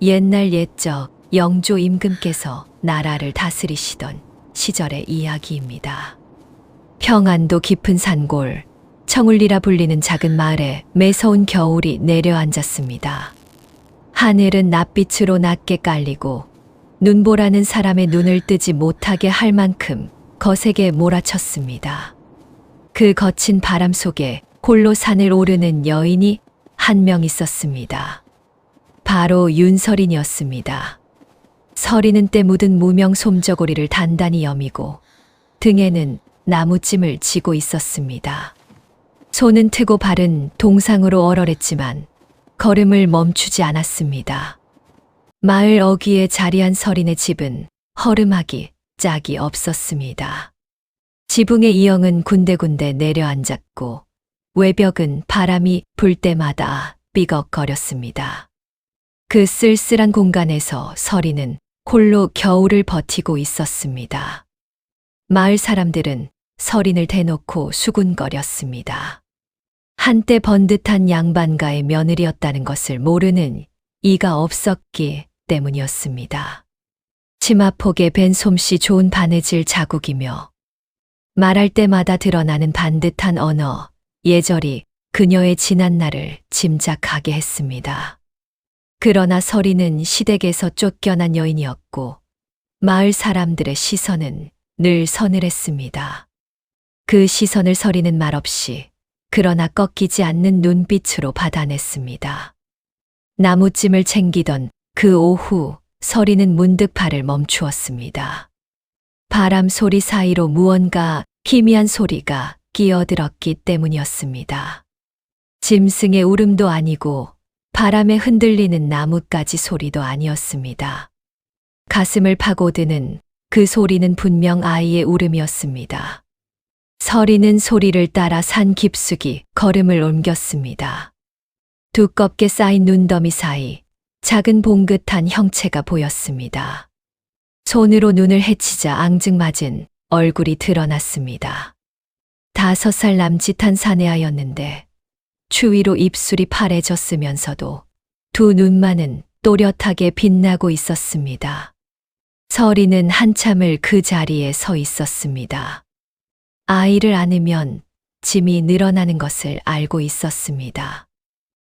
옛날 옛적 영조 임금께서 나라를 다스리시던 시절의 이야기입니다. 평안도 깊은 산골, 청울리라 불리는 작은 마을에 매서운 겨울이 내려앉았습니다. 하늘은 낯빛으로 낮게 깔리고 눈보라는 사람의 눈을 뜨지 못하게 할 만큼 거세게 몰아쳤습니다. 그 거친 바람 속에 홀로 산을 오르는 여인이 한 명 있었습니다. 바로 윤서린이었습니다. 서리는 때 묻은 무명 솜저고리를 단단히 여미고 등에는 나무찜을 쥐고 있었습니다. 손은 트고 발은 동상으로 얼얼했지만 걸음을 멈추지 않았습니다. 마을 어귀에 자리한 서린의 집은 허름하기 짝이 없었습니다. 지붕의 이형은 군데군데 내려앉았고 외벽은 바람이 불 때마다 삐걱거렸습니다. 그 쓸쓸한 공간에서 서리는 홀로 겨울을 버티고 있었습니다. 마을 사람들은 서린을 대놓고 수군거렸습니다. 한때 번듯한 양반가의 며느리였다는 것을 모르는 이가 없었기 때문이었습니다. 치마폭에 밴 솜씨 좋은 바느질 자국이며 말할 때마다 드러나는 반듯한 언어, 예절이 그녀의 지난 날을 짐작하게 했습니다. 그러나 서리는 시댁에서 쫓겨난 여인이었고 마을 사람들의 시선은 늘 서늘했습니다. 그 시선을 서리는 말없이 그러나 꺾이지 않는 눈빛으로 받아냈습니다. 나무찜을 챙기던 그 오후 서리는 문득 발을 멈추었습니다. 바람 소리 사이로 무언가 희미한 소리가 끼어들었기 때문이었습니다. 짐승의 울음도 아니고 바람에 흔들리는 나뭇가지 소리도 아니었습니다. 가슴을 파고드는 그 소리는 분명 아이의 울음이었습니다. 서리는 소리를 따라 산 깊숙이 걸음을 옮겼습니다. 두껍게 쌓인 눈더미 사이 작은 봉긋한 형체가 보였습니다. 손으로 눈을 헤치자 앙증맞은 얼굴이 드러났습니다. 5살 남짓한 사내아였는데 추위로 입술이 파래졌으면서도 두 눈만은 또렷하게 빛나고 있었습니다. 서리는 한참을 그 자리에 서 있었습니다. 아이를 안으면 짐이 늘어나는 것을 알고 있었습니다.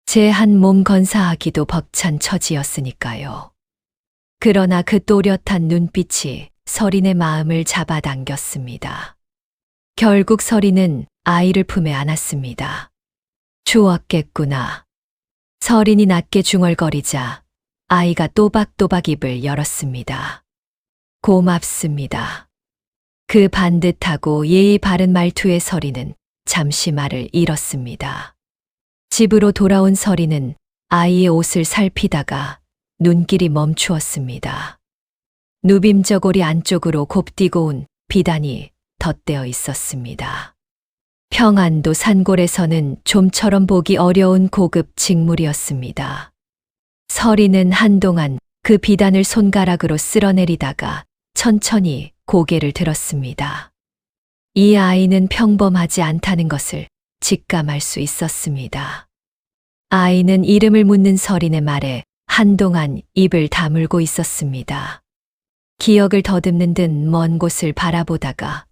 제 한 몸 건사하기도 벅찬 처지였으니까요. 그러나 그 또렷한 눈빛이 서린의 마음을 잡아당겼습니다. 결국 서린은 아이를 품에 안았습니다. 추웠겠구나. 서린이 낮게 중얼거리자 아이가 또박또박 입을 열었습니다. 고맙습니다. 그 반듯하고 예의 바른 말투의 서리는 잠시 말을 잃었습니다. 집으로 돌아온 서리는 아이의 옷을 살피다가 눈길이 멈추었습니다. 누빔저고리 안쪽으로 곱디고 온 비단이 덧대어 있었습니다. 평안도 산골에서는 좀처럼 보기 어려운 고급 직물이었습니다. 서리는 한동안 그 비단을 손가락으로 쓸어내리다가 천천히 고개를 들었습니다. 이 아이는 평범하지 않다는 것을 직감할 수 있었습니다. 아이는 이름을 묻는 서린의 말에 한동안 입을 다물고 있었습니다. 기억을 더듬는 듯 먼 곳을 바라보다가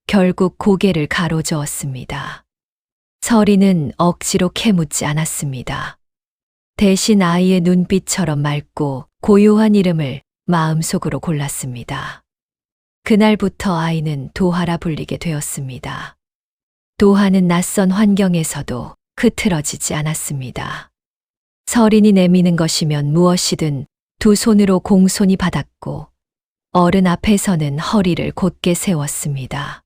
결국 고개를 가로저었습니다. 서린은 억지로 캐묻지 않았습니다. 대신 아이의 눈빛처럼 맑고 고요한 이름을 마음속으로 골랐습니다. 그날부터 아이는 도하라 불리게 되었습니다. 도하는 낯선 환경에서도 흐트러지지 않았습니다. 서린이 내미는 것이면 무엇이든 두 손으로 공손히 받았고 어른 앞에서는 허리를 곧게 세웠습니다.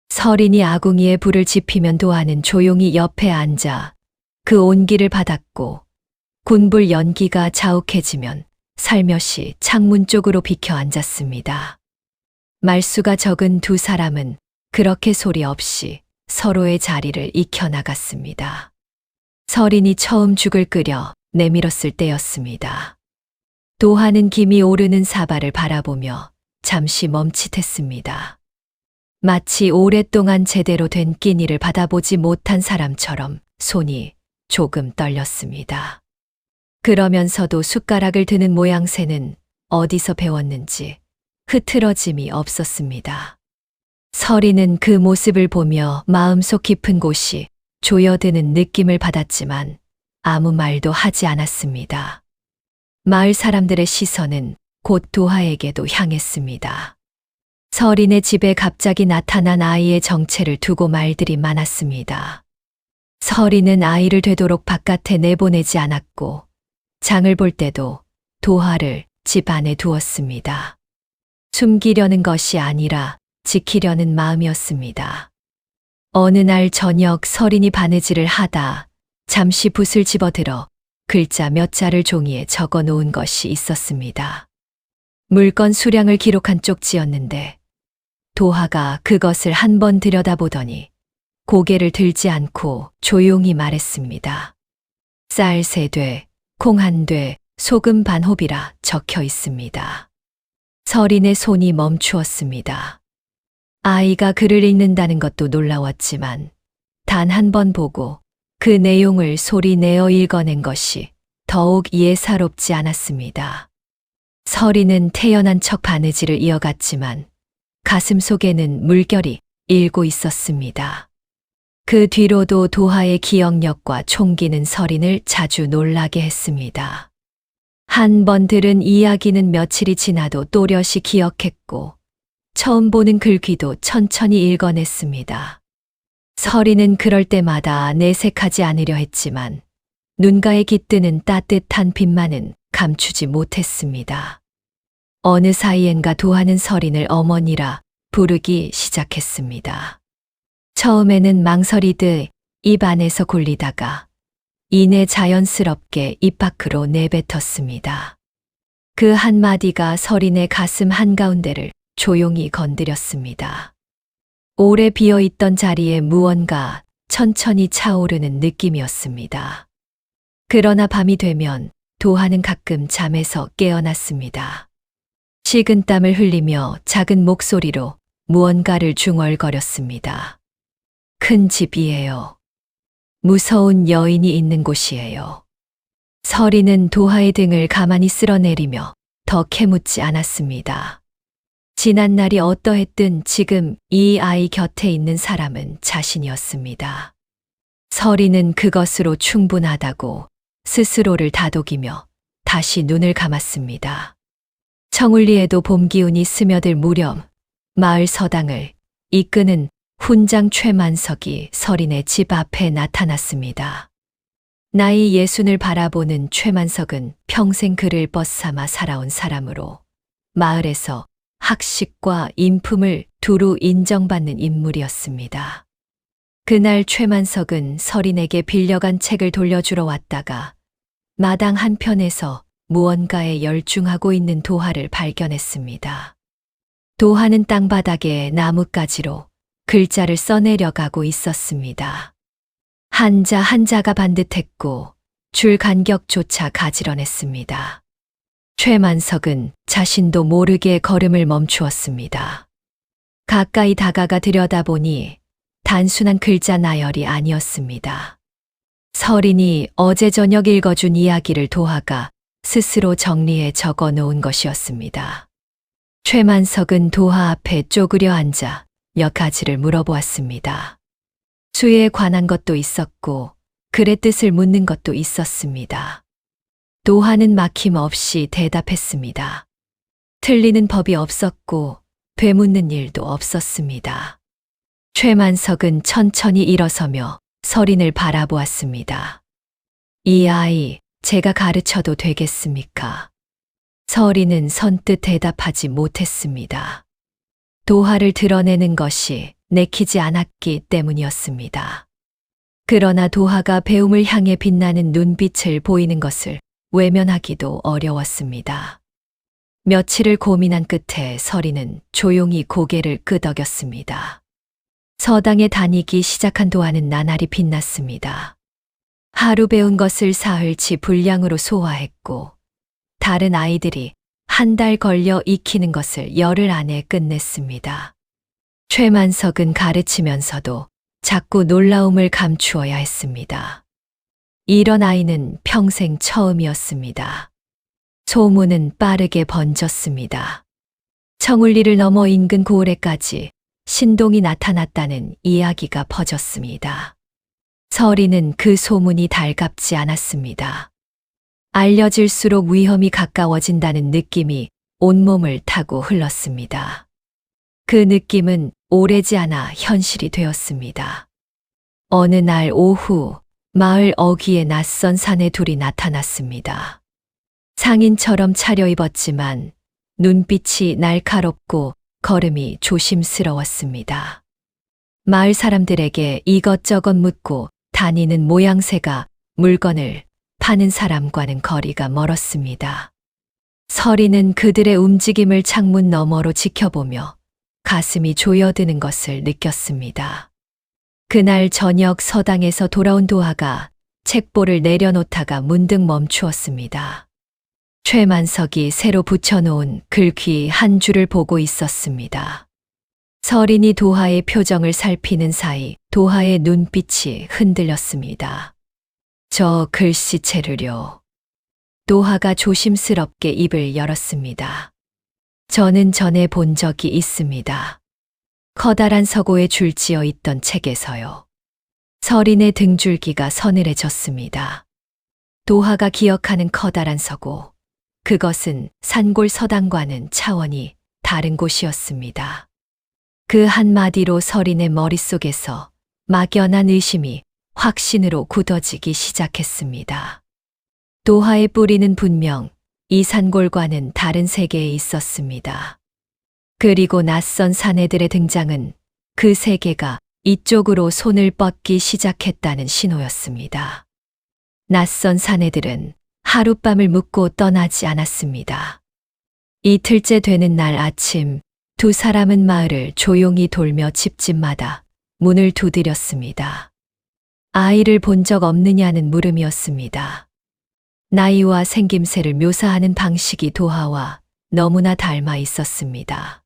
서린이 아궁이에 불을 지피면 도하는 조용히 옆에 앉아 그 온기를 받았고 군불 연기가 자욱해지면 살며시 창문 쪽으로 비켜 앉았습니다. 말수가 적은 두 사람은 그렇게 소리 없이 서로의 자리를 익혀나갔습니다. 서린이 처음 죽을 끓여 내밀었을 때였습니다. 도하는 김이 오르는 사발을 바라보며 잠시 멈칫했습니다. 마치 오랫동안 제대로 된 끼니를 받아보지 못한 사람처럼 손이 조금 떨렸습니다. 그러면서도 숟가락을 드는 모양새는 어디서 배웠는지 흐트러짐이 없었습니다. 서리는 그 모습을 보며 마음속 깊은 곳이 조여드는 느낌을 받았지만 아무 말도 하지 않았습니다. 마을 사람들의 시선은 곧 도하에게도 향했습니다. 서린의 집에 갑자기 나타난 아이의 정체를 두고 말들이 많았습니다. 서린은 아이를 되도록 바깥에 내보내지 않았고 장을 볼 때도 도하를 집 안에 두었습니다. 숨기려는 것이 아니라 지키려는 마음이었습니다. 어느 날 저녁 서린이 바느질을 하다 잠시 붓을 집어들어 글자 몇 자를 종이에 적어 놓은 것이 있었습니다. 물건 수량을 기록한 쪽지였는데 도하가 그것을 한 번 들여다보더니 고개를 들지 않고 조용히 말했습니다. 쌀 3돼, 콩 1돼, 소금 반 호비라 적혀 있습니다. 서린의 손이 멈추었습니다. 아이가 글을 읽는다는 것도 놀라웠지만 단 한 번 보고 그 내용을 소리 내어 읽어낸 것이 더욱 예사롭지 않았습니다. 서린은 태연한 척 바느질을 이어갔지만 가슴 속에는 물결이 일고 있었습니다. 그 뒤로도 도하의 기억력과 총기는 서린을 자주 놀라게 했습니다. 한 번 들은 이야기는 며칠이 지나도 또렷이 기억했고 처음 보는 글귀도 천천히 읽어냈습니다. 서린은 그럴 때마다 내색하지 않으려 했지만 눈가에 깃드는 따뜻한 빛만은 감추지 못했습니다. 어느 사이엔가 도하는 서린을 어머니라 부르기 시작했습니다. 처음에는 망설이듯 입 안에서 굴리다가 이내 자연스럽게 입 밖으로 내뱉었습니다. 그 한마디가 서린의 가슴 한가운데를 조용히 건드렸습니다. 오래 비어있던 자리에 무언가 천천히 차오르는 느낌이었습니다. 그러나 밤이 되면 도하는 가끔 잠에서 깨어났습니다. 식은땀을 흘리며 작은 목소리로 무언가를 중얼거렸습니다. 큰 집이에요. 무서운 여인이 있는 곳이에요. 서린은 도하의 등을 가만히 쓸어내리며 더 캐묻지 않았습니다. 지난 날이 어떠했든 지금 이 아이 곁에 있는 사람은 자신이었습니다. 서린은 그것으로 충분하다고 스스로를 다독이며 다시 눈을 감았습니다. 청울리에도 봄 기운이 스며들 무렵 마을 서당을 이끄는 훈장 최만석이 서린의 집 앞에 나타났습니다. 나이 60을 바라보는 최만석은 평생 그를 벗삼아 살아온 사람으로 마을에서 학식과 인품을 두루 인정받는 인물이었습니다. 그날 최만석은 서린에게 빌려간 책을 돌려주러 왔다가 마당 한편에서 무언가에 열중하고 있는 도하를 발견했습니다. 도하는 땅바닥에 나뭇가지로 글자를 써내려가고 있었습니다. 한자 한자가 반듯했고 줄 간격조차 가지런했습니다. 최만석은 자신도 모르게 걸음을 멈추었습니다. 가까이 다가가 들여다보니 단순한 글자 나열이 아니었습니다. 서린이 어제 저녁 읽어준 이야기를 도하가 스스로 정리해 적어 놓은 것이었습니다. 최만석은 도하 앞에 쪼그려 앉아 몇 가지를 물어보았습니다. 수에 관한 것도 있었고 글의 뜻을 묻는 것도 있었습니다. 도하는 막힘없이 대답했습니다. 틀리는 법이 없었고 되묻는 일도 없었습니다. 최만석은 천천히 일어서며 서린을 바라보았습니다. 이 아이 제가 가르쳐도 되겠습니까? 서린은 선뜻 대답하지 못했습니다. 도하를 드러내는 것이 내키지 않았기 때문이었습니다. 그러나 도하가 배움을 향해 빛나는 눈빛을 보이는 것을 외면하기도 어려웠습니다. 며칠을 고민한 끝에 서린은 조용히 고개를 끄덕였습니다. 서당에 다니기 시작한 도하는 나날이 빛났습니다. 하루 배운 것을 사흘치 분량으로 소화했고 다른 아이들이 한 달 걸려 익히는 것을 열흘 안에 끝냈습니다. 최만석은 가르치면서도 자꾸 놀라움을 감추어야 했습니다. 이런 아이는 평생 처음이었습니다. 소문은 빠르게 번졌습니다. 청울리를 넘어 인근 고을에까지 신동이 나타났다는 이야기가 퍼졌습니다. 서리는 그 소문이 달갑지 않았습니다. 알려질수록 위험이 가까워진다는 느낌이 온몸을 타고 흘렀습니다. 그 느낌은 오래지 않아 현실이 되었습니다. 어느 날 오후 마을 어귀에 낯선 사내 둘이 나타났습니다. 상인처럼 차려입었지만 눈빛이 날카롭고 걸음이 조심스러웠습니다. 마을 사람들에게 이것저것 묻고 다니는 모양새가 물건을 파는 사람과는 거리가 멀었습니다. 서리는 그들의 움직임을 창문 너머로 지켜보며 가슴이 조여드는 것을 느꼈습니다. 그날 저녁 서당에서 돌아온 도하가 책보를 내려놓다가 문득 멈추었습니다. 최만석이 새로 붙여놓은 글귀 한 줄을 보고 있었습니다. 서린이 도하의 표정을 살피는 사이 도하의 눈빛이 흔들렸습니다. 저 글씨체를요. 도하가 조심스럽게 입을 열었습니다. 저는 전에 본 적이 있습니다. 커다란 서고에 줄지어 있던 책에서요. 서린의 등줄기가 서늘해졌습니다. 도하가 기억하는 커다란 서고, 그것은 산골 서당과는 차원이 다른 곳이었습니다. 그 한마디로 서린의 머릿속에서 막연한 의심이 확신으로 굳어지기 시작했습니다. 도하의 뿌리는 분명 이 산골과는 다른 세계에 있었습니다. 그리고 낯선 사내들의 등장은 그 세계가 이쪽으로 손을 뻗기 시작했다는 신호였습니다. 낯선 사내들은 하룻밤을 묵고 떠나지 않았습니다. 이틀째 되는 날 아침 두 사람은 마을을 조용히 돌며 집집마다 문을 두드렸습니다. 아이를 본 적 없느냐는 물음이었습니다. 나이와 생김새를 묘사하는 방식이 도하와 너무나 닮아 있었습니다.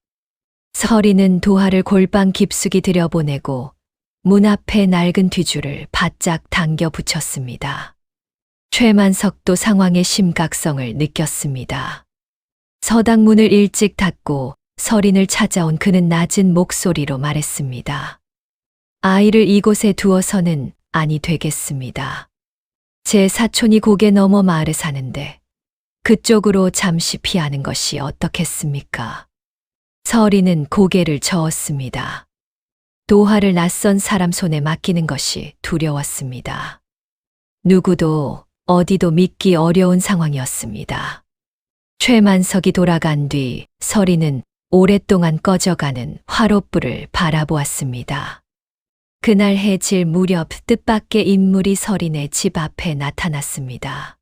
서리는 도하를 골방 깊숙이 들여보내고 문 앞에 낡은 뒤줄을 바짝 당겨 붙였습니다. 최만석도 상황의 심각성을 느꼈습니다. 서당 문을 일찍 닫고 서린을 찾아온 그는 낮은 목소리로 말했습니다. 아이를 이곳에 두어서는 아니 되겠습니다. 제 사촌이 고개 넘어 마을에 사는데 그쪽으로 잠시 피하는 것이 어떻겠습니까? 서린은 고개를 저었습니다. 도하를 낯선 사람 손에 맡기는 것이 두려웠습니다. 누구도 어디도 믿기 어려운 상황이었습니다. 최만석이 돌아간 뒤 서린은 오랫동안 꺼져가는 화롯불을 바라보았습니다. 그날 해질 무렵 뜻밖의 인물이 서린의 집 앞에 나타났습니다.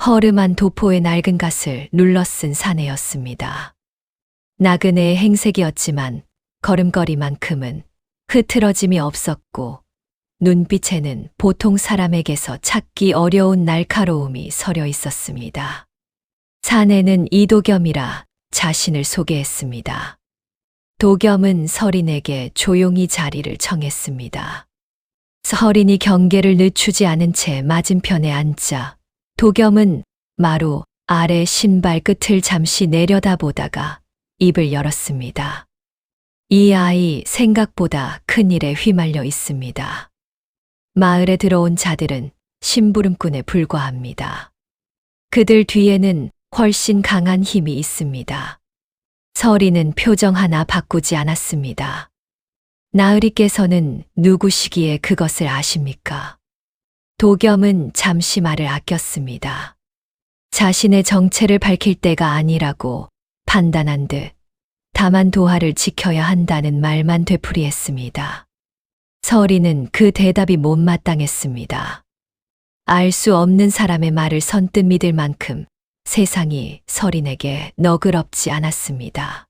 허름한 도포의 낡은 갓을 눌러쓴 사내였습니다. 나그네의 행색이었지만 걸음걸이만큼은 흐트러짐이 없었고 눈빛에는 보통 사람에게서 찾기 어려운 날카로움이 서려 있었습니다. 사내는 이도겸이라 자신을 소개했습니다. 도겸은 서린에게 조용히 자리를 청했습니다. 서린이 경계를 늦추지 않은 채 맞은편에 앉자 도겸은 마루 아래 신발 끝을 잠시 내려다보다가 입을 열었습니다. 이 아이 생각보다 큰일에 휘말려 있습니다. 마을에 들어온 자들은 심부름꾼에 불과합니다. 그들 뒤에는 훨씬 강한 힘이 있습니다. 서리는 표정 하나 바꾸지 않았습니다. 나으리께서는 누구시기에 그것을 아십니까? 도겸은 잠시 말을 아꼈습니다. 자신의 정체를 밝힐 때가 아니라고 판단한 듯 다만 도하를 지켜야 한다는 말만 되풀이했습니다. 서리는 그 대답이 못마땅했습니다. 알 수 없는 사람의 말을 선뜻 믿을 만큼 세상이 서린에게 너그럽지 않았습니다.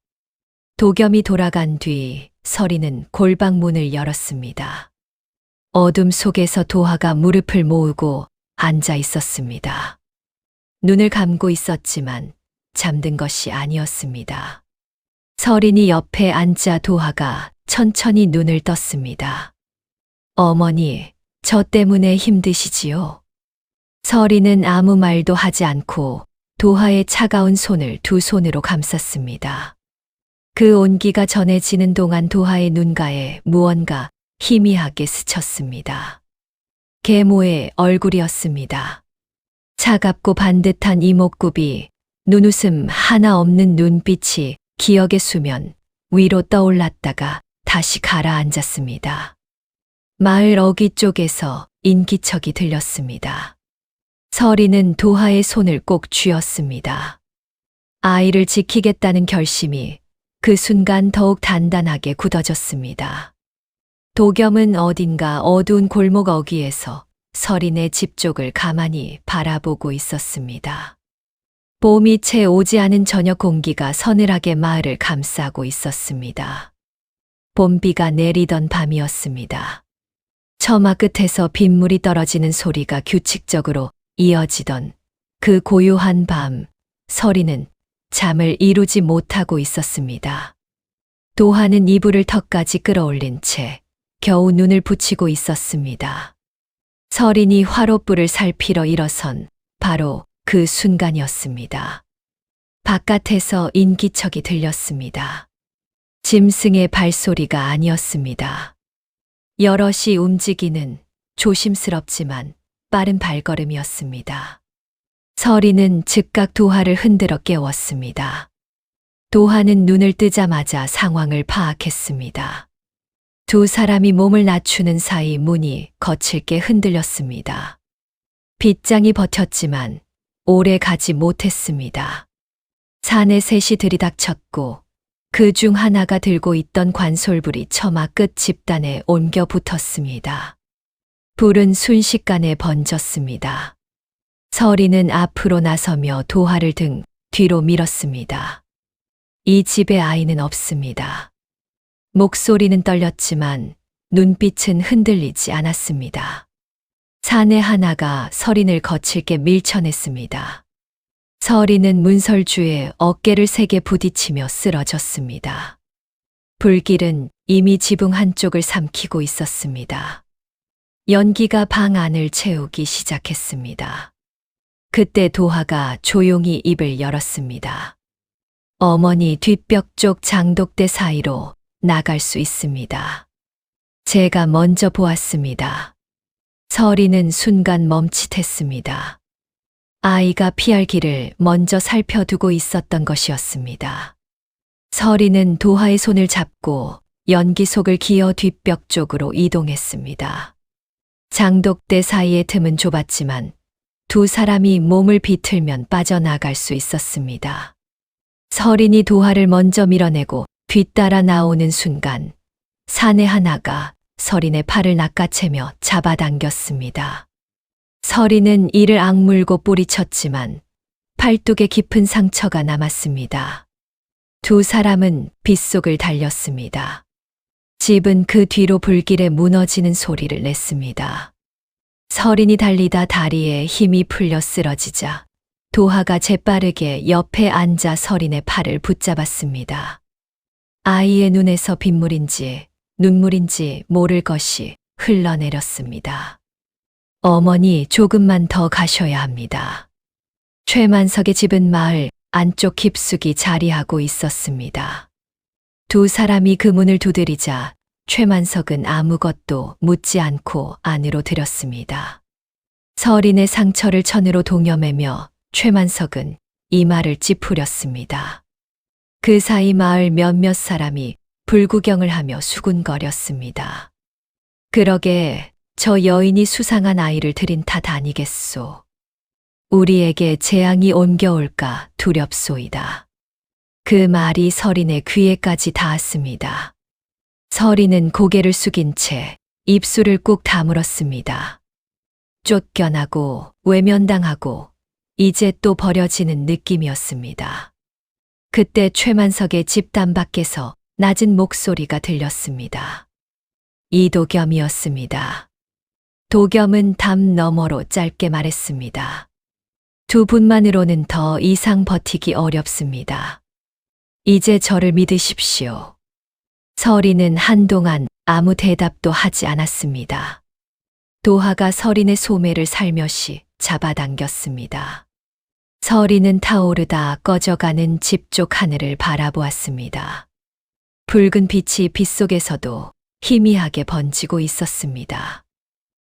도겸이 돌아간 뒤 서린은 골방 문을 열었습니다. 어둠 속에서 도하가 무릎을 모으고 앉아 있었습니다. 눈을 감고 있었지만 잠든 것이 아니었습니다. 서린이 옆에 앉자 도하가 천천히 눈을 떴습니다. 어머니, 저 때문에 힘드시지요? 서리는 아무 말도 하지 않고 도하의 차가운 손을 두 손으로 감쌌습니다. 그 온기가 전해지는 동안 도하의 눈가에 무언가 희미하게 스쳤습니다. 계모의 얼굴이었습니다. 차갑고 반듯한 이목구비, 눈웃음 하나 없는 눈빛이 기억의 수면 위로 떠올랐다가 다시 가라앉았습니다. 마을 어귀 쪽에서 인기척이 들렸습니다. 서리는 도하의 손을 꼭 쥐었습니다. 아이를 지키겠다는 결심이 그 순간 더욱 단단하게 굳어졌습니다. 도겸은 어딘가 어두운 골목 어귀에서 서린의 집 쪽을 가만히 바라보고 있었습니다. 봄이 채 오지 않은 저녁 공기가 서늘하게 마을을 감싸고 있었습니다. 봄비가 내리던 밤이었습니다. 처마 끝에서 빗물이 떨어지는 소리가 규칙적으로 이어지던 그 고요한 밤, 서리는 잠을 이루지 못하고 있었습니다. 도하는 이불을 턱까지 끌어올린 채 겨우 눈을 붙이고 있었습니다. 서린이 화롯불을 살피러 일어선 바로 그 순간이었습니다. 바깥에서 인기척이 들렸습니다. 짐승의 발소리가 아니었습니다. 여럿이 움직이는 조심스럽지만 빠른 발걸음이었습니다. 서리는 즉각 도하를 흔들어 깨웠습니다. 도하는 눈을 뜨자마자 상황을 파악했습니다. 두 사람이 몸을 낮추는 사이 문이 거칠게 흔들렸습니다. 빗장이 버텼지만 오래 가지 못했습니다. 사내 셋이 들이닥쳤고 그 중 하나가 들고 있던 관솔불이 처마 끝 집단에 옮겨 붙었습니다. 불은 순식간에 번졌습니다. 서리는 앞으로 나서며 도하를 등 뒤로 밀었습니다. 이 집에 아이는 없습니다. 목소리는 떨렸지만 눈빛은 흔들리지 않았습니다. 사내 하나가 서린을 거칠게 밀쳐냈습니다. 서린은 문설주에 어깨를 세게 부딪히며 쓰러졌습니다. 불길은 이미 지붕 한쪽을 삼키고 있었습니다. 연기가 방 안을 채우기 시작했습니다. 그때 도하가 조용히 입을 열었습니다. 어머니 뒷벽 쪽 장독대 사이로 나갈 수 있습니다. 제가 먼저 보았습니다. 서리는 순간 멈칫했습니다. 아이가 피할 길을 먼저 살펴두고 있었던 것이었습니다. 서리는 도하의 손을 잡고 연기 속을 기어 뒷벽 쪽으로 이동했습니다. 장독대 사이의 틈은 좁았지만 두 사람이 몸을 비틀면 빠져나갈 수 있었습니다. 서린이 도하를 먼저 밀어내고 뒤따라 나오는 순간 사내 하나가 서린의 팔을 낚아채며 잡아당겼습니다. 서린은 이를 악물고 뿌리쳤지만 팔뚝에 깊은 상처가 남았습니다. 두 사람은 빗속을 달렸습니다. 집은 그 뒤로 불길에 무너지는 소리를 냈습니다. 서린이 달리다 다리에 힘이 풀려 쓰러지자 도하가 재빠르게 옆에 앉아 서린의 팔을 붙잡았습니다. 아이의 눈에서 빗물인지 눈물인지 모를 것이 흘러내렸습니다. 어머니 조금만 더 가셔야 합니다. 최만석의 집은 마을 안쪽 깊숙이 자리하고 있었습니다. 두 사람이 그 문을 두드리자 최만석은 아무것도 묻지 않고 안으로 들였습니다. 서린의 상처를 천으로 동여매며 최만석은 이마를 찌푸렸습니다. 그 사이 마을 몇몇 사람이 불구경을 하며 수군거렸습니다. 그러게 저 여인이 수상한 아이를 들인 탓 아니겠소. 우리에게 재앙이 옮겨올까 두렵소이다. 그 말이 서린의 귀에까지 닿았습니다. 서린은 고개를 숙인 채 입술을 꾹 다물었습니다. 쫓겨나고 외면당하고 이제 또 버려지는 느낌이었습니다. 그때 최만석의 집단 밖에서 낮은 목소리가 들렸습니다. 이도겸이었습니다. 도겸은 담 너머로 짧게 말했습니다. 두 분만으로는 더 이상 버티기 어렵습니다. 이제 저를 믿으십시오. 서린은 한동안 아무 대답도 하지 않았습니다. 도하가 서린의 소매를 살며시 잡아당겼습니다. 서리는 타오르다 꺼져가는 집 쪽 하늘을 바라보았습니다. 붉은 빛이 빗속에서도 희미하게 번지고 있었습니다.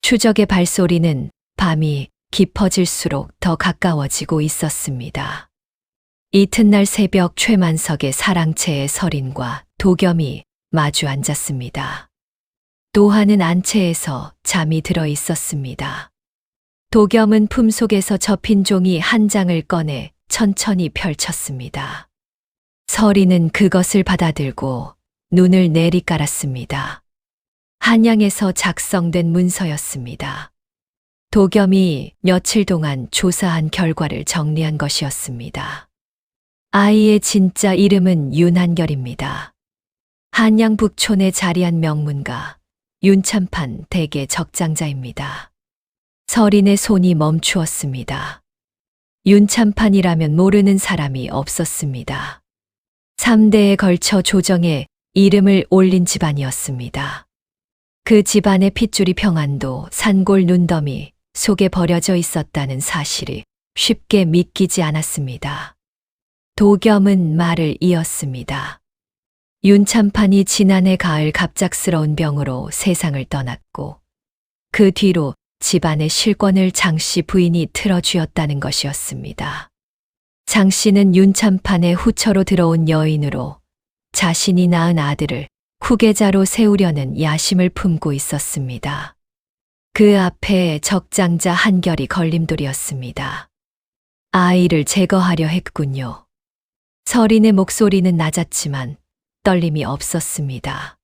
추적의 발소리는 밤이 깊어질수록 더 가까워지고 있었습니다. 이튿날 새벽 최만석의 사랑채의 서린과 도겸이 마주 앉았습니다. 도하는 안채에서 잠이 들어 있었습니다. 도겸은 품속에서 접힌 종이 한 장을 꺼내 천천히 펼쳤습니다. 서리는 그것을 받아들고 눈을 내리깔았습니다. 한양에서 작성된 문서였습니다. 도겸이 며칠 동안 조사한 결과를 정리한 것이었습니다. 아이의 진짜 이름은 윤한결입니다. 한양 북촌에 자리한 명문가 윤참판 대개 적장자입니다. 서린의 손이 멈추었습니다. 윤참판이라면 모르는 사람이 없었습니다. 3대에 걸쳐 조정에 이름을 올린 집안이었습니다. 그 집안의 핏줄이 평안도 산골 눈더미 속에 버려져 있었다는 사실이 쉽게 믿기지 않았습니다. 도겸은 말을 이었습니다. 윤참판이 지난해 가을 갑작스러운 병으로 세상을 떠났고 그 뒤로 집안의 실권을 장씨 부인이 틀어쥐었다는 것이었습니다. 장씨는 윤참판의 후처로 들어온 여인으로 자신이 낳은 아들을 후계자로 세우려는 야심을 품고 있었습니다. 그 앞에 적장자 한결이 걸림돌이었습니다. 아이를 제거하려 했군요. 서린의 목소리는 낮았지만 떨림이 없었습니다.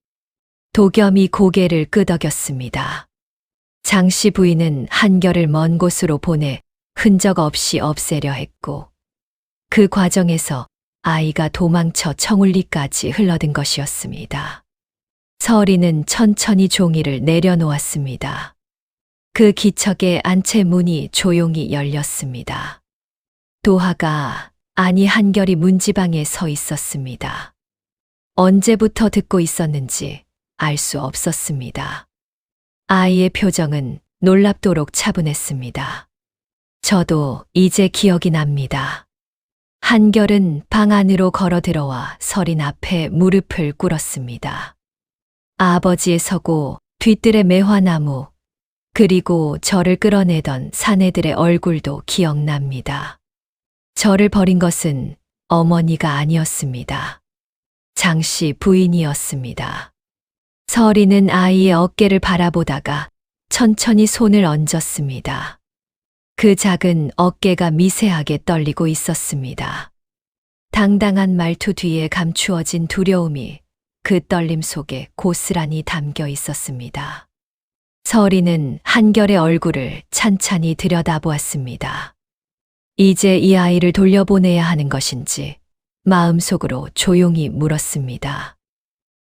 도겸이 고개를 끄덕였습니다. 장씨 부인은 한결을 먼 곳으로 보내 흔적 없이 없애려 했고 그 과정에서 아이가 도망쳐 청울리까지 흘러든 것이었습니다. 서리는 천천히 종이를 내려놓았습니다. 그 기척에 안채 문이 조용히 열렸습니다. 도하가 아니 한결이 문지방에 서 있었습니다. 언제부터 듣고 있었는지 알 수 없었습니다. 아이의 표정은 놀랍도록 차분했습니다. 저도 이제 기억이 납니다. 한결은 방 안으로 걸어 들어와 서린 앞에 무릎을 꿇었습니다. 아버지의 서고 뒤뜰의 매화나무 그리고 저를 끌어내던 사내들의 얼굴도 기억납니다. 저를 버린 것은 어머니가 아니었습니다. 장씨 부인이었습니다. 서리는 아이의 어깨를 바라보다가 천천히 손을 얹었습니다. 그 작은 어깨가 미세하게 떨리고 있었습니다. 당당한 말투 뒤에 감추어진 두려움이 그 떨림 속에 고스란히 담겨 있었습니다. 서리는 한결의 얼굴을 찬찬히 들여다보았습니다. 이제 이 아이를 돌려보내야 하는 것인지 마음속으로 조용히 물었습니다.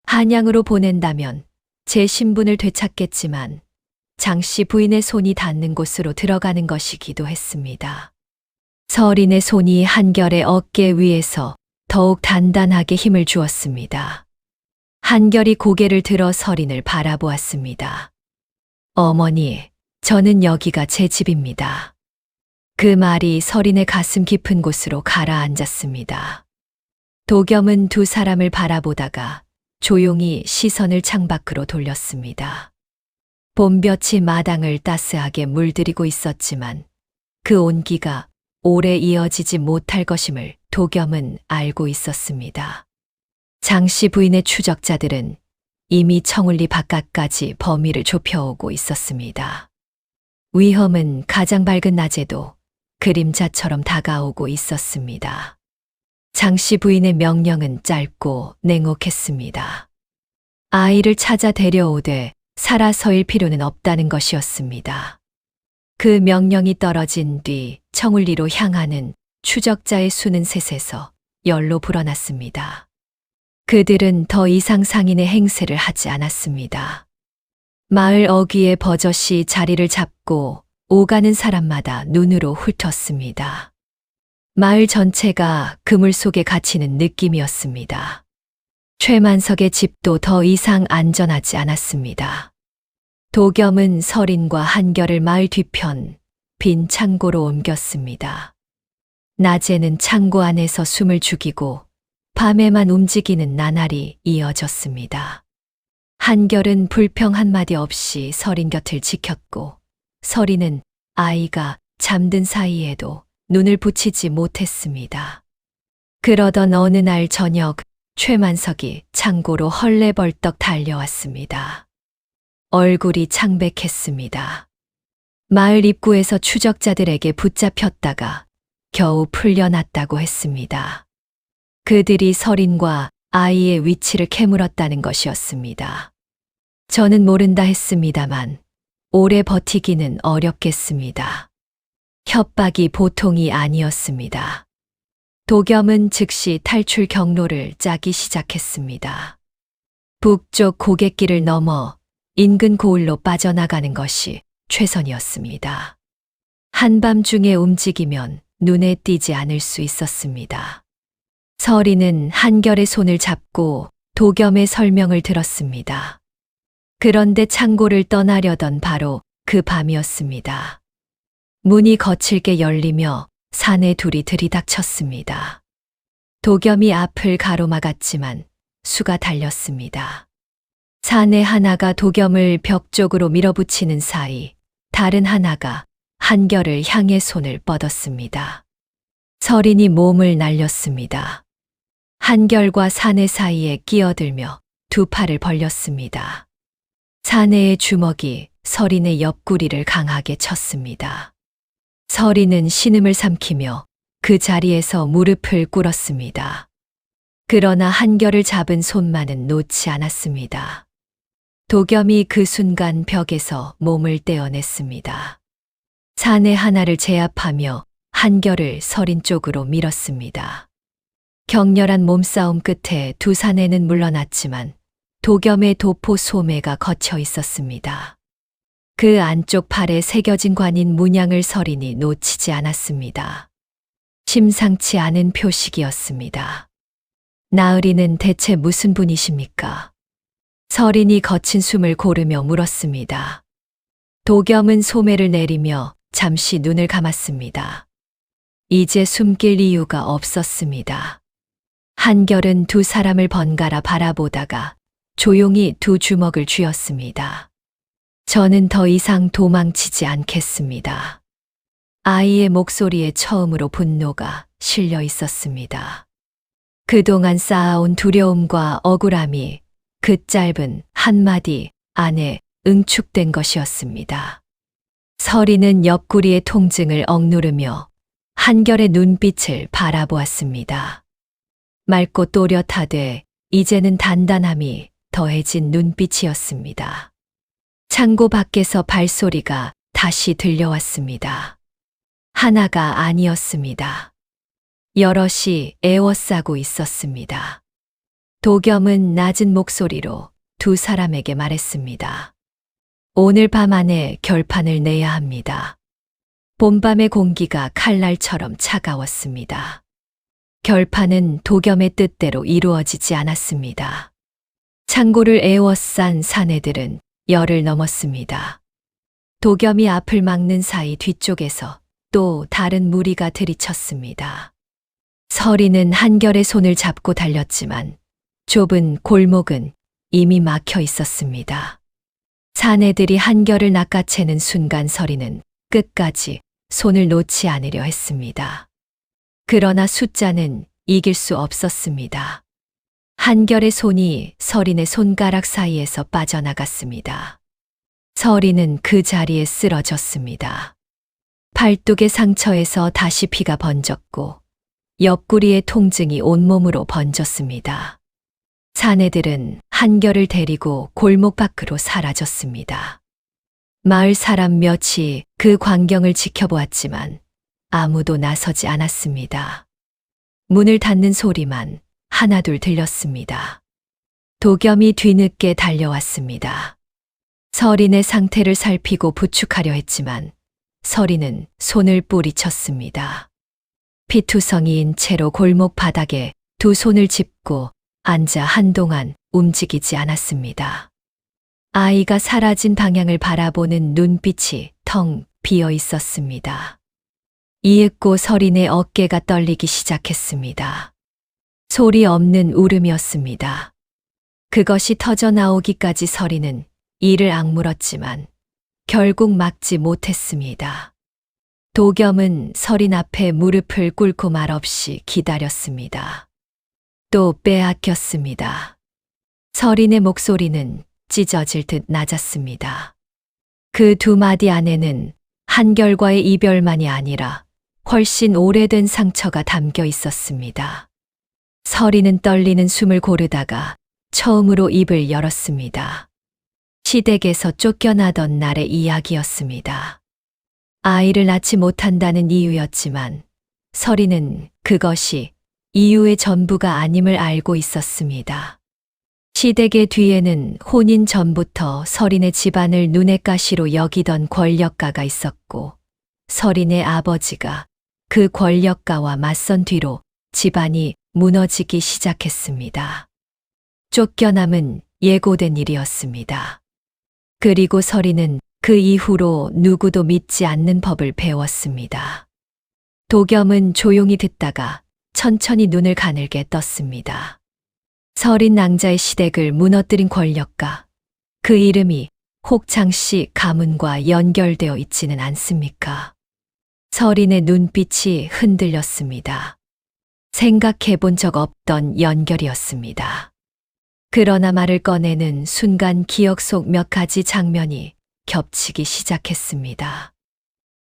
한양으로 보낸다면 제 신분을 되찾겠지만 장씨 부인의 손이 닿는 곳으로 들어가는 것이기도 했습니다. 서린의 손이 한결의 어깨 위에서 더욱 단단하게 힘을 주었습니다. 한결이 고개를 들어 서린을 바라보았습니다. 어머니, 저는 여기가 제 집입니다. 그 말이 서린의 가슴 깊은 곳으로 가라앉았습니다. 도겸은 두 사람을 바라보다가 조용히 시선을 창밖으로 돌렸습니다. 봄볕이 마당을 따스하게 물들이고 있었지만 그 온기가 오래 이어지지 못할 것임을 도겸은 알고 있었습니다. 장씨 부인의 추적자들은 이미 청울리 바깥까지 범위를 좁혀오고 있었습니다. 위험은 가장 밝은 낮에도 그림자처럼 다가오고 있었습니다. 장씨 부인의 명령은 짧고 냉혹했습니다. 아이를 찾아 데려오되 살아서일 필요는 없다는 것이었습니다. 그 명령이 떨어진 뒤 청울리로 향하는 추적자의 수는 셋에서 열로 불어났습니다. 그들은 더 이상 상인의 행세를 하지 않았습니다. 마을 어귀에 버젓이 자리를 잡고 오가는 사람마다 눈으로 훑었습니다. 마을 전체가 그물 속에 갇히는 느낌이었습니다. 최만석의 집도 더 이상 안전하지 않았습니다. 도겸은 서린과 한결을 마을 뒤편 빈 창고로 옮겼습니다. 낮에는 창고 안에서 숨을 죽이고 밤에만 움직이는 나날이 이어졌습니다. 한결은 불평 한마디 없이 서린 곁을 지켰고 서리는 아이가 잠든 사이에도 눈을 붙이지 못했습니다. 그러던 어느 날 저녁 최만석이 창고로 헐레벌떡 달려왔습니다. 얼굴이 창백했습니다. 마을 입구에서 추적자들에게 붙잡혔다가 겨우 풀려났다고 했습니다. 그들이 서린과 아이의 위치를 캐물었다는 것이었습니다. 저는 모른다 했습니다만 오래 버티기는 어렵겠습니다. 협박이 보통이 아니었습니다. 도겸은 즉시 탈출 경로를 짜기 시작했습니다. 북쪽 고갯길을 넘어 인근 고을로 빠져나가는 것이 최선이었습니다. 한밤중에 움직이면 눈에 띄지 않을 수 있었습니다. 서리는 한결의 손을 잡고 도겸의 설명을 들었습니다. 그런데 창고를 떠나려던 바로 그 밤이었습니다. 문이 거칠게 열리며 사내 둘이 들이닥쳤습니다. 도겸이 앞을 가로막았지만 수가 달렸습니다. 사내 하나가 도겸을 벽 쪽으로 밀어붙이는 사이 다른 하나가 한결을 향해 손을 뻗었습니다. 서린이 몸을 날렸습니다. 한결과 사내 사이에 끼어들며 두 팔을 벌렸습니다. 사내의 주먹이 서린의 옆구리를 강하게 쳤습니다. 서린은 신음을 삼키며 그 자리에서 무릎을 꿇었습니다. 그러나 한결을 잡은 손만은 놓지 않았습니다. 도겸이 그 순간 벽에서 몸을 떼어냈습니다. 사내 하나를 제압하며 한결을 서린 쪽으로 밀었습니다. 격렬한 몸싸움 끝에 두 사내는 물러났지만 도겸의 도포 소매가 걷혀 있었습니다. 그 안쪽 팔에 새겨진 관인 문양을 서린이 놓치지 않았습니다. 심상치 않은 표식이었습니다. 나으리는 대체 무슨 분이십니까? 서린이 거친 숨을 고르며 물었습니다. 도겸은 소매를 내리며 잠시 눈을 감았습니다. 이제 숨길 이유가 없었습니다. 한결은 두 사람을 번갈아 바라보다가 조용히 두 주먹을 쥐었습니다. 저는 더 이상 도망치지 않겠습니다. 아이의 목소리에 처음으로 분노가 실려 있었습니다. 그동안 쌓아온 두려움과 억울함이 그 짧은 한마디 안에 응축된 것이었습니다. 서리는 옆구리의 통증을 억누르며 한결의 눈빛을 바라보았습니다. 맑고 또렷하되 이제는 단단함이 더해진 눈빛이었습니다. 창고 밖에서 발소리가 다시 들려왔습니다. 하나가 아니었습니다. 여럿이 에워싸고 있었습니다. 도겸은 낮은 목소리로 두 사람에게 말했습니다. 오늘 밤 안에 결판을 내야 합니다. 봄밤의 공기가 칼날처럼 차가웠습니다. 결판은 도겸의 뜻대로 이루어지지 않았습니다. 창고를 에워싼 사내들은 열을 넘었습니다. 도겸이 앞을 막는 사이 뒤쪽에서 또 다른 무리가 들이쳤습니다. 서리는 한결의 손을 잡고 달렸지만 좁은 골목은 이미 막혀 있었습니다. 사내들이 한결을 낚아채는 순간 서리는 끝까지 손을 놓지 않으려 했습니다. 그러나 숫자는 이길 수 없었습니다. 한결의 손이 서린의 손가락 사이에서 빠져나갔습니다. 서린은 그 자리에 쓰러졌습니다. 팔뚝의 상처에서 다시 피가 번졌고 옆구리의 통증이 온몸으로 번졌습니다. 사내들은 한결을 데리고 골목 밖으로 사라졌습니다. 마을 사람 몇이 그 광경을 지켜보았지만 아무도 나서지 않았습니다. 문을 닫는 소리만 하나둘 들렸습니다. 도겸이 뒤늦게 달려왔습니다. 서린의 상태를 살피고 부축하려 했지만 서린은 손을 뿌리쳤습니다. 피투성이인 채로 골목 바닥에 두 손을 짚고 앉아 한동안 움직이지 않았습니다. 아이가 사라진 방향을 바라보는 눈빛이 텅 비어 있었습니다. 이윽고 서린의 어깨가 떨리기 시작했습니다. 소리 없는 울음이었습니다. 그것이 터져 나오기까지 서린은 이를 악물었지만 결국 막지 못했습니다. 도겸은 서린 앞에 무릎을 꿇고 말없이 기다렸습니다. 또 빼앗겼습니다. 서린의 목소리는 찢어질 듯 낮았습니다. 그 두 마디 안에는 한결과의 이별만이 아니라 훨씬 오래된 상처가 담겨 있었습니다. 서린은 떨리는 숨을 고르다가 처음으로 입을 열었습니다. 시댁에서 쫓겨나던 날의 이야기였습니다. 아이를 낳지 못한다는 이유였지만 서린은 그것이 이유의 전부가 아님을 알고 있었습니다. 시댁의 뒤에는 혼인 전부터 서린의 집안을 눈의 가시로 여기던 권력가가 있었고 서린의 아버지가 그 권력가와 맞선 뒤로 집안이 무너지기 시작했습니다. 쫓겨남은 예고된 일이었습니다. 그리고 서린은 그 이후로 누구도 믿지 않는 법을 배웠습니다. 도겸은 조용히 듣다가 천천히 눈을 가늘게 떴습니다. 서린 낭자의 시댁을 무너뜨린 권력가, 그 이름이 혹창씨 가문과 연결되어 있지는 않습니까? 서린의 눈빛이 흔들렸습니다. 생각해 본 적 없던 연결이었습니다. 그러나 말을 꺼내는 순간 기억 속 몇 가지 장면이 겹치기 시작했습니다.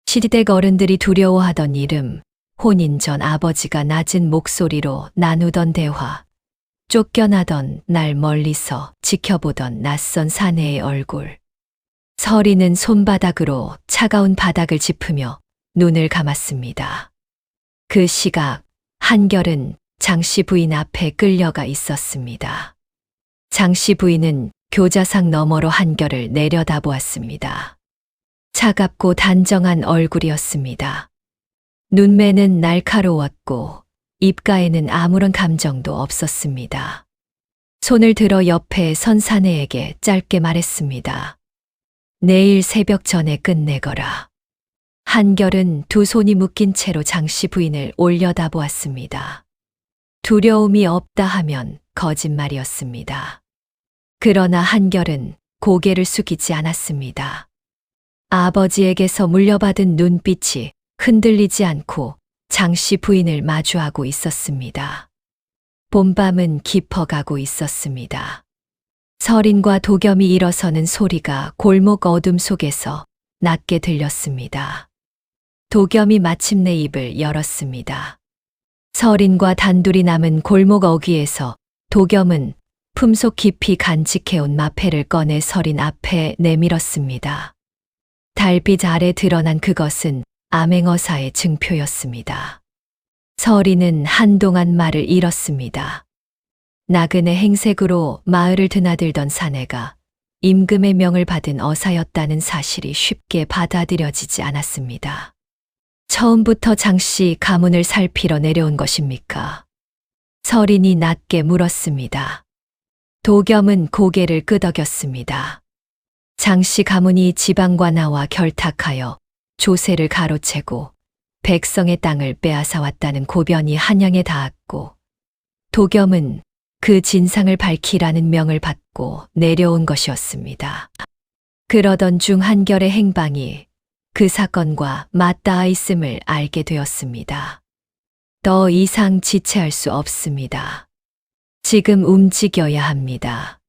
시댁 어른들이 두려워하던 이름, 혼인 전 아버지가 낮은 목소리로 나누던 대화, 쫓겨나던 날 멀리서 지켜보던 낯선 사내의 얼굴. 서린은 손바닥으로 차가운 바닥을 짚으며 눈을 감았습니다. 그 시각 한결은 장씨 부인 앞에 끌려가 있었습니다. 장씨 부인은 교자상 너머로 한결을 내려다보았습니다. 차갑고 단정한 얼굴이었습니다. 눈매는 날카로웠고 입가에는 아무런 감정도 없었습니다. 손을 들어 옆에 선 사내에게 짧게 말했습니다. 내일 새벽 전에 끝내거라. 한결은 두 손이 묶인 채로 장씨 부인을 올려다보았습니다. 두려움이 없다 하면 거짓말이었습니다. 그러나 한결은 고개를 숙이지 않았습니다. 아버지에게서 물려받은 눈빛이 흔들리지 않고 장씨 부인을 마주하고 있었습니다. 봄밤은 깊어가고 있었습니다. 서린과 도겸이 일어서는 소리가 골목 어둠 속에서 낮게 들렸습니다. 도겸이 마침내 입을 열었습니다. 서린과 단둘이 남은 골목 어귀에서 도겸은 품속 깊이 간직해온 마패를 꺼내 서린 앞에 내밀었습니다. 달빛 아래 드러난 그것은 암행어사의 증표였습니다. 서린은 한동안 말을 잃었습니다. 나그네 행색으로 마을을 드나들던 사내가 임금의 명을 받은 어사였다는 사실이 쉽게 받아들여지지 않았습니다. 처음부터 장씨 가문을 살피러 내려온 것입니까? 서린이 낮게 물었습니다. 도겸은 고개를 끄덕였습니다. 장씨 가문이 지방과 나와 결탁하여 조세를 가로채고 백성의 땅을 빼앗아 왔다는 고변이 한양에 닿았고 도겸은 그 진상을 밝히라는 명을 받고 내려온 것이었습니다. 그러던 중 한결의 행방이 그 사건과 맞닿아 있음을 알게 되었습니다. 더 이상 지체할 수 없습니다. 지금 움직여야 합니다.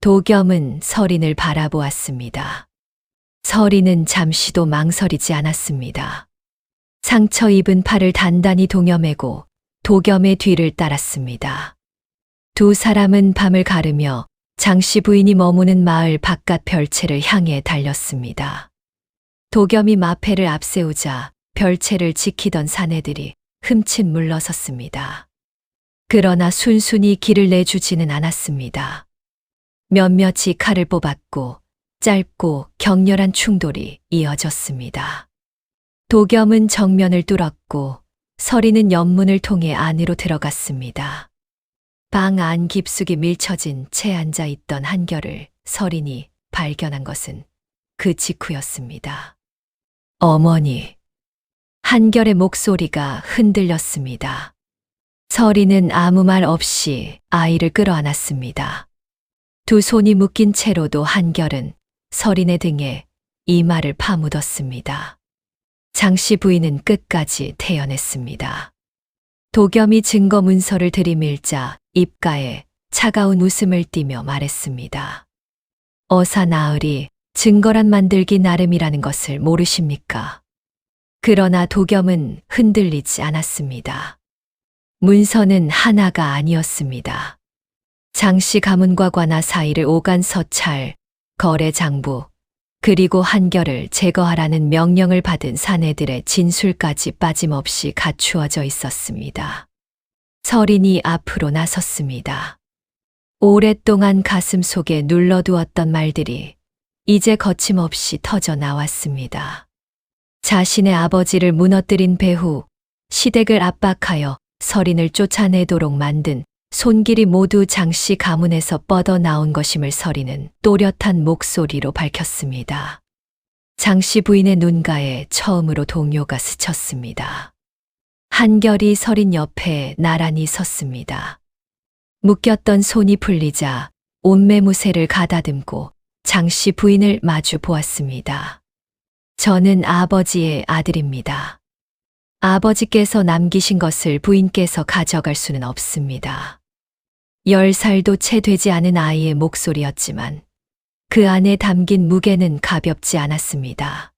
도겸은 서린을 바라보았습니다. 서린은 잠시도 망설이지 않았습니다. 상처 입은 팔을 단단히 동여매고 도겸의 뒤를 따랐습니다. 두 사람은 밤을 가르며 장씨 부인이 머무는 마을 바깥 별채를 향해 달렸습니다. 도겸이 마패를 앞세우자 별채를 지키던 사내들이 흠칫 물러섰습니다. 그러나 순순히 길을 내주지는 않았습니다. 몇몇이 칼을 뽑았고 짧고 격렬한 충돌이 이어졌습니다. 도겸은 정면을 뚫었고 서린은 옆문을 통해 안으로 들어갔습니다. 방 안 깊숙이 밀쳐진 채 앉아 있던 한결을 서린이 발견한 것은 그 직후였습니다. 어머니. 한결의 목소리가 흔들렸습니다. 서리는 아무 말 없이 아이를 끌어안았습니다. 두 손이 묶인 채로도 한결은 서린의 등에 이마를 파묻었습니다. 장씨 부인은 끝까지 태연했습니다. 도겸이 증거 문서를 들이밀자 입가에 차가운 웃음을 띠며 말했습니다. 어사 나으리, 증거란 만들기 나름이라는 것을 모르십니까? 그러나 도겸은 흔들리지 않았습니다. 문서는 하나가 아니었습니다. 장씨 가문과 관아 사이를 오간 서찰, 거래 장부, 그리고 한결을 제거하라는 명령을 받은 사내들의 진술까지 빠짐없이 갖추어져 있었습니다. 서린이 앞으로 나섰습니다. 오랫동안 가슴 속에 눌러두었던 말들이 이제 거침없이 터져 나왔습니다. 자신의 아버지를 무너뜨린 배후, 시댁을 압박하여 서린을 쫓아내도록 만든 손길이 모두 장씨 가문에서 뻗어나온 것임을 서린은 또렷한 목소리로 밝혔습니다. 장씨 부인의 눈가에 처음으로 동요가 스쳤습니다. 한결이 서린 옆에 나란히 섰습니다. 묶였던 손이 풀리자 옷매무새를 가다듬고 장씨 부인을 마주 보았습니다. 저는 아버지의 아들입니다. 아버지께서 남기신 것을 부인께서 가져갈 수는 없습니다. 10살도 채 되지 않은 아이의 목소리였지만 그 안에 담긴 무게는 가볍지 않았습니다.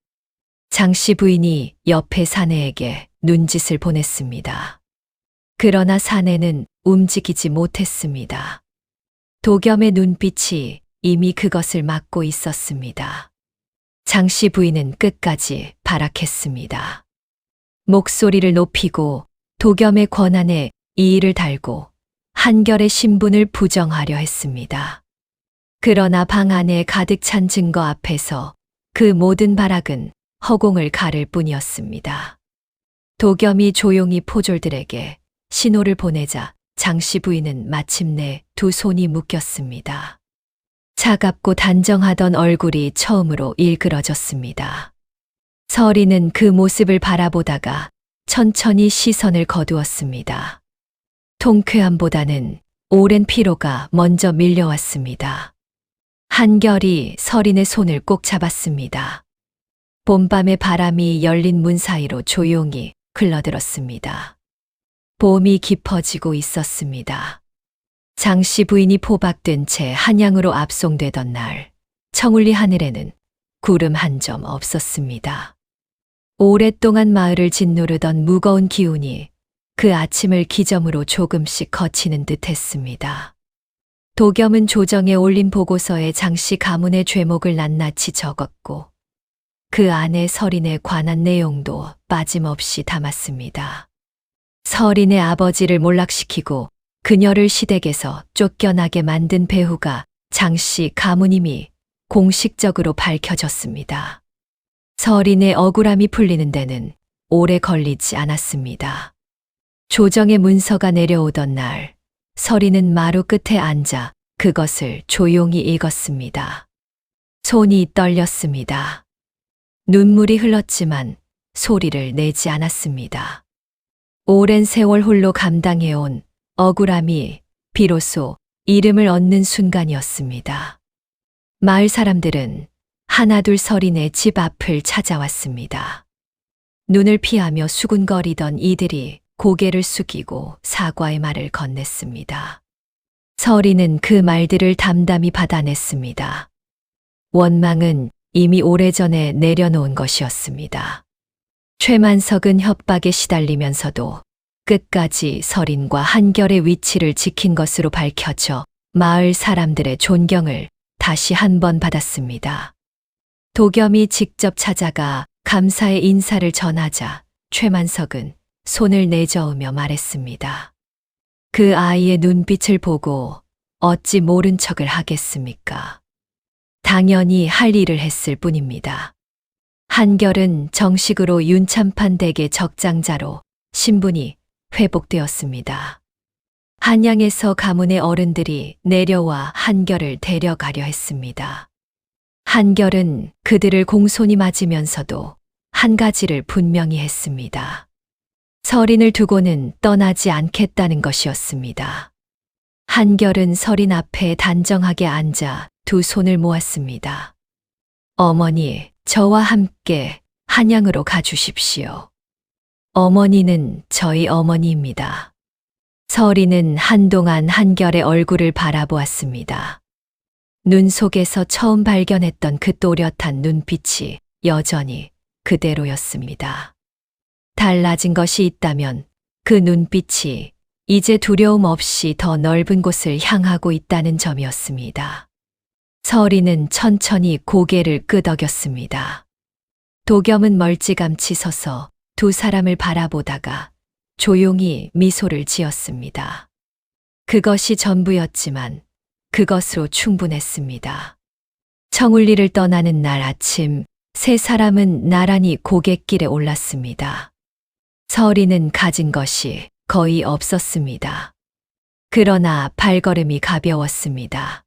장씨 부인이 옆에 사내에게 눈짓을 보냈습니다. 그러나 사내는 움직이지 못했습니다. 도겸의 눈빛이 이미 그것을 막고 있었습니다. 장씨 부인은 끝까지 발악했습니다. 목소리를 높이고 도겸의 권한에 이의를 달고 한결의 신분을 부정하려 했습니다. 그러나 방 안에 가득 찬 증거 앞에서 그 모든 발악은 허공을 가를 뿐이었습니다. 도겸이 조용히 포졸들에게 신호를 보내자 장씨 부인은 마침내 두 손이 묶였습니다. 차갑고 단정하던 얼굴이 처음으로 일그러졌습니다. 서리는 그 모습을 바라보다가 천천히 시선을 거두었습니다. 통쾌함보다는 오랜 피로가 먼저 밀려왔습니다. 한결이 서린의 손을 꼭 잡았습니다. 봄밤의 바람이 열린 문 사이로 조용히 흘러들었습니다. 봄이 깊어지고 있었습니다. 장씨 부인이 포박된 채 한양으로 압송되던 날, 청울리 하늘에는 구름 한 점 없었습니다. 오랫동안 마을을 짓누르던 무거운 기운이 그 아침을 기점으로 조금씩 거치는 듯 했습니다. 도겸은 조정에 올린 보고서에 장씨 가문의 죄목을 낱낱이 적었고 그 안에 서린에 관한 내용도 빠짐없이 담았습니다. 서린의 아버지를 몰락시키고 그녀를 시댁에서 쫓겨나게 만든 배후가 장씨 가문임이 공식적으로 밝혀졌습니다. 서린의 억울함이 풀리는 데는 오래 걸리지 않았습니다. 조정의 문서가 내려오던 날, 서린은 마루 끝에 앉아 그것을 조용히 읽었습니다. 손이 떨렸습니다. 눈물이 흘렀지만 소리를 내지 않았습니다. 오랜 세월 홀로 감당해온 억울함이 비로소 이름을 얻는 순간이었습니다. 마을 사람들은 하나둘 서린의 집 앞을 찾아왔습니다. 눈을 피하며 수군거리던 이들이 고개를 숙이고 사과의 말을 건넸습니다. 서린은 그 말들을 담담히 받아냈습니다. 원망은 이미 오래전에 내려놓은 것이었습니다. 최만석은 협박에 시달리면서도 끝까지 서린과 한결의 위치를 지킨 것으로 밝혀져 마을 사람들의 존경을 다시 한 번 받았습니다. 도겸이 직접 찾아가 감사의 인사를 전하자 최만석은 손을 내저으며 말했습니다. 그 아이의 눈빛을 보고 어찌 모른 척을 하겠습니까? 당연히 할 일을 했을 뿐입니다. 한결은 정식으로 윤참판 댁의 적장자로 신분이 회복되었습니다. 한양에서 가문의 어른들이 내려와 한결을 데려가려 했습니다. 한결은 그들을 공손히 맞으면서도 한 가지를 분명히 했습니다. 설인을 두고는 떠나지 않겠다는 것이었습니다. 한결은 설인 앞에 단정하게 앉아 두 손을 모았습니다. 어머니, 저와 함께 한양으로 가주십시오. 어머니는 저희 어머니입니다. 설이는 한동안 한결의 얼굴을 바라보았습니다. 눈 속에서 처음 발견했던 그 또렷한 눈빛이 여전히 그대로였습니다. 달라진 것이 있다면 그 눈빛이 이제 두려움 없이 더 넓은 곳을 향하고 있다는 점이었습니다. 설이는 천천히 고개를 끄덕였습니다. 도겸은 멀찌감치 서서 두 사람을 바라보다가 조용히 미소를 지었습니다. 그것이 전부였지만 그것으로 충분했습니다. 청울리를 떠나는 날 아침 세 사람은 나란히 고갯길에 올랐습니다. 설이는 가진 것이 거의 없었습니다. 그러나 발걸음이 가벼웠습니다.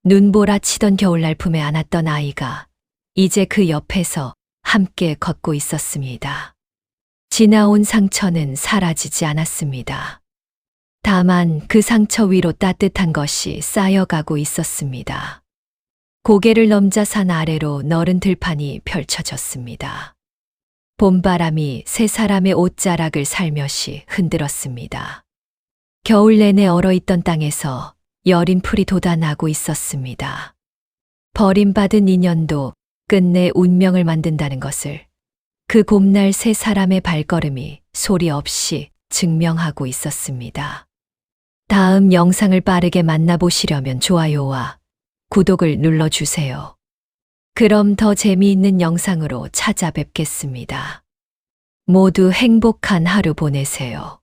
눈보라 치던 겨울날 품에 안았던 아이가 이제 그 옆에서 함께 걷고 있었습니다. 지나온 상처는 사라지지 않았습니다. 다만 그 상처 위로 따뜻한 것이 쌓여가고 있었습니다. 고개를 넘자 산 아래로 너른 들판이 펼쳐졌습니다. 봄바람이 세 사람의 옷자락을 살며시 흔들었습니다. 겨울 내내 얼어있던 땅에서 여린 풀이 돋아나고 있었습니다. 버림받은 인연도 끝내 운명을 만든다는 것을 그 곰날 세 사람의 발걸음이 소리 없이 증명하고 있었습니다. 다음 영상을 빠르게 만나보시려면 좋아요와 구독을 눌러주세요. 그럼 더 재미있는 영상으로 찾아뵙겠습니다. 모두 행복한 하루 보내세요.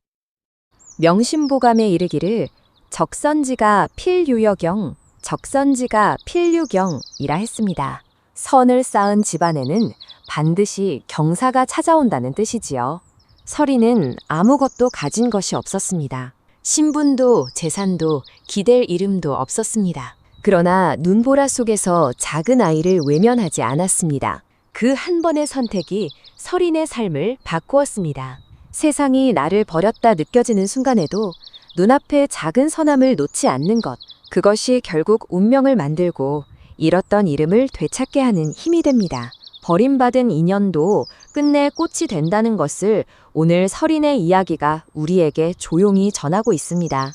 명심보감에 이르기를 적선지가 필유여경, 적선지가 필유경이라 했습니다. 선을 쌓은 집안에는 반드시 경사가 찾아온다는 뜻이지요. 설이는 아무것도 가진 것이 없었습니다. 신분도 재산도 기댈 이름도 없었습니다. 그러나 눈보라 속에서 작은 아이를 외면하지 않았습니다. 그 한 번의 선택이 설인의 삶을 바꾸었습니다. 세상이 나를 버렸다 느껴지는 순간에도 눈앞에 작은 선함을 놓지 않는 것, 그것이 결국 운명을 만들고 잃었던 이름을 되찾게 하는 힘이 됩니다. 버림받은 인연도 끝내 꽃이 된다는 것을 오늘 설인의 이야기가 우리에게 조용히 전하고 있습니다.